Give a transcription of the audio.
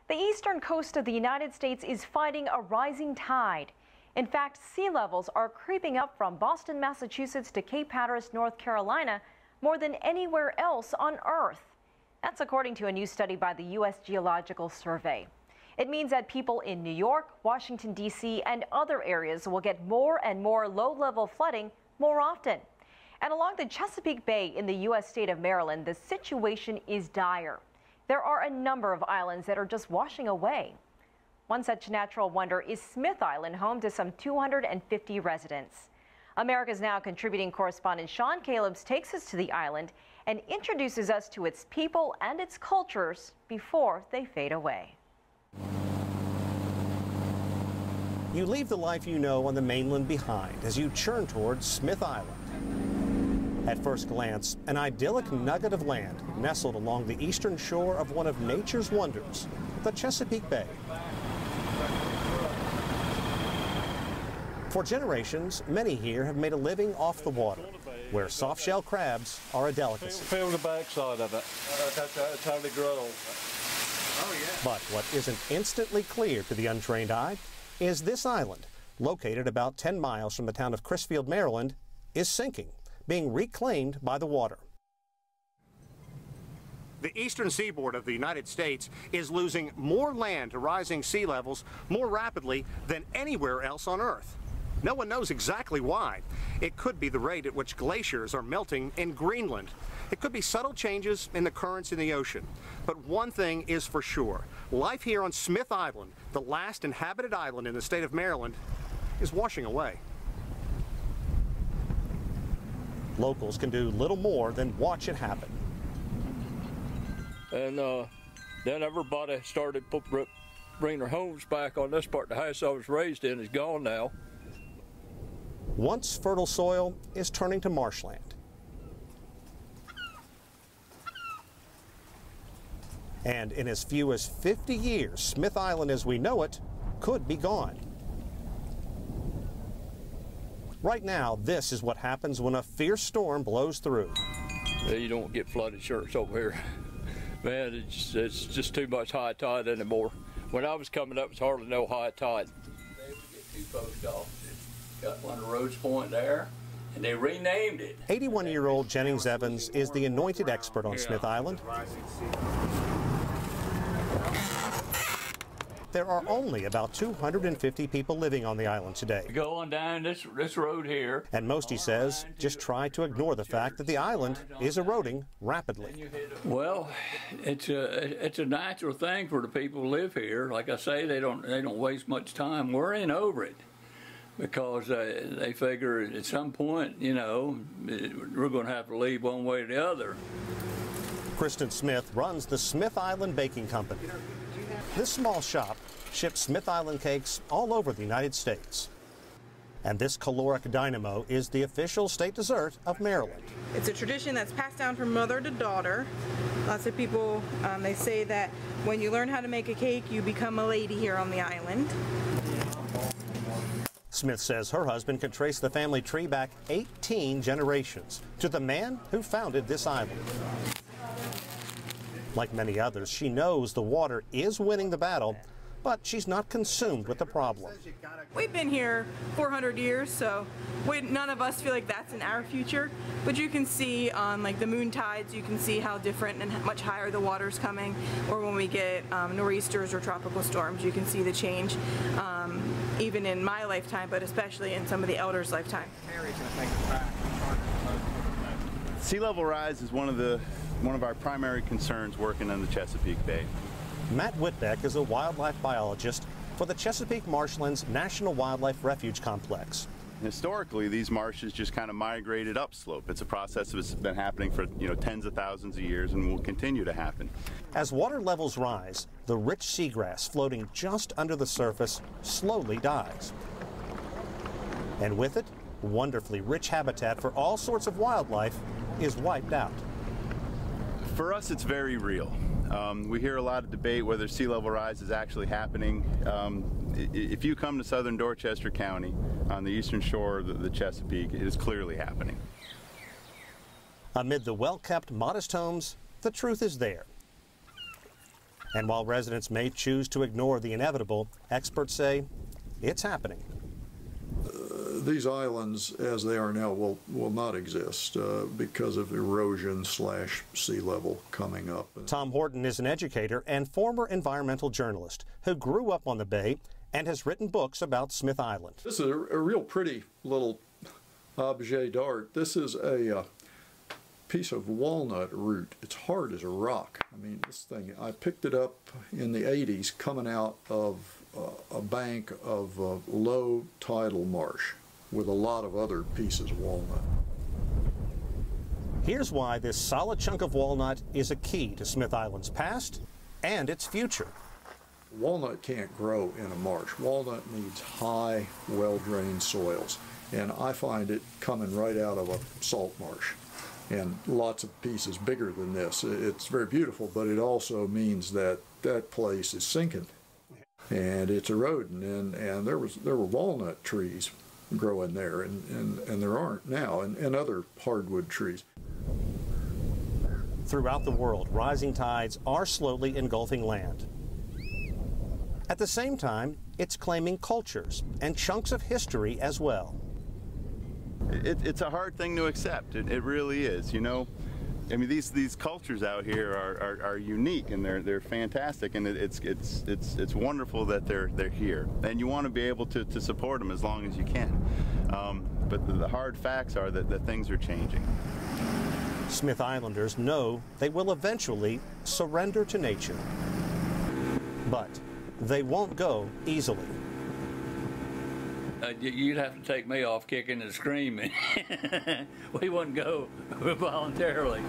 The eastern coast of the United States is fighting a rising tide. In fact, sea levels are creeping up from Boston, Massachusetts to Cape Hatteras, North Carolina, more than anywhere else on Earth. That's according to a new study by the U.S. Geological Survey. It means that people in New York, Washington, D.C., and other areas will get more and more low-level flooding more often. And along the Chesapeake Bay in the U.S. state of Maryland, the situation is dire. There are a number of islands that are just washing away. One such natural wonder is Smith Island, home to some 250 residents. America's Now contributing correspondent Sean Callebs takes us to the island and introduces us to its people and its cultures before they fade away. You leave the life you know on the mainland behind as you churn towards Smith Island. At first glance, an idyllic nugget of land nestled along the eastern shore of one of nature's wonders, the Chesapeake Bay. For generations, many here have made a living off the water, where soft-shell crabs are a delicacy. Feel the backside of it. That's how they grow. Oh, yeah. But what isn't instantly clear to the untrained eye is this island, located about 10 miles from the town of Crisfield, Maryland, is sinking, being reclaimed by the water. The eastern seaboard of the United States is losing more land to rising sea levels more rapidly than anywhere else on Earth. No one knows exactly why. It could be the rate at which glaciers are melting in Greenland. It could be subtle changes in the currents in the ocean. But one thing is for sure. Life here on Smith Island, the last inhabited island in the state of Maryland, is washing away. Locals can do little more than watch it happen. And then everybody started bringing their homes back on this part. The house I was raised in is gone now. Once fertile soil is turning to marshland. And in as few as 50 years, Smith Island as we know it could be gone. Right now, this is what happens when a fierce storm blows through. You don't get flooded shirts over here. Man, it's just too much high tide anymore. When I was coming up, it was hardly no high tide. They would get 2 post offices. Got one of Rhodes Point there, and they renamed it. 81-year-old Jennings Evans is the anointed expert on Smith Island. There are only about 250 people living on the island today. Go on down this road here. And most, he says, just try to ignore the fact that the island is eroding rapidly. Well, it's a natural thing for the people who live here. Like I say, they don't waste much time worrying over it, because they figure at some point, you know, we're going to have to leave one way or the other. Kristen Smith runs the Smith Island Baking Company. This small shop ships Smith Island cakes all over the United States. And this caloric dynamo is the official state dessert of Maryland. It's a tradition that's passed down from mother to daughter. Lots of people, they say that when you learn how to make a cake, you become a lady here on the island. Smith says her husband could trace the family tree back 18 generations to the man who founded this island. Like many others, she knows the water is winning the battle, but she's not consumed with the problem. We've been here 400 years, so none of us feel like that's in our future. But you can see on like the moon tides, you can see how different and much higher the water's coming. Or when we get nor'easters or tropical storms, you can see the change, even in my lifetime, but especially in some of the elders' lifetime. Sea level rise is one of our primary concerns working in the Chesapeake Bay. Matt Whitbeck is a wildlife biologist for the Chesapeake Marshlands National Wildlife Refuge Complex. Historically, these marshes just kind of migrated upslope. It's a process that's been happening for tens of thousands of years and will continue to happen. As water levels rise, the rich seagrass floating just under the surface slowly dies. And with it, wonderfully rich habitat for all sorts of wildlife is wiped out. For us, it's very real. We hear a lot of debate whether sea level rise is actually happening. If you come to southern Dorchester County on the eastern shore of the Chesapeake, it is clearly happening. Amid the well-kept, modest homes, the truth is there. And while residents may choose to ignore the inevitable, experts say it's happening. These islands, as they are now, will not exist because of erosion / sea level coming up. Tom Horton is an educator and former environmental journalist who grew up on the bay and has written books about Smith Island. This is a real pretty little objet d'art. This is a piece of walnut root. It's hard as a rock. I mean, this thing, I picked it up in the 80s coming out of a bank of low tidal marsh with a lot of other pieces of walnut. Here's why this solid chunk of walnut is a key to Smith Island's past and its future. Walnut can't grow in a marsh. Walnut needs high, well-drained soils, and I find it coming right out of a salt marsh. And lots of pieces bigger than this. It's very beautiful, but it also means that that place is sinking and it's eroding. And there were walnut trees growing there, and there aren't now, and other hardwood trees. Throughout the world, rising tides are slowly engulfing land. At the same time, it's claiming cultures and chunks of history as well. It's a hard thing to accept. It really is. You know, I mean, these cultures out here are unique, and they're fantastic, and it's wonderful that they're here. And you want to be able to support them as long as you can. But the hard facts are that things are changing. Smith Islanders know they will eventually surrender to nature, but they won't go easily. You'd have to take me off kicking and screaming. We wouldn't go voluntarily.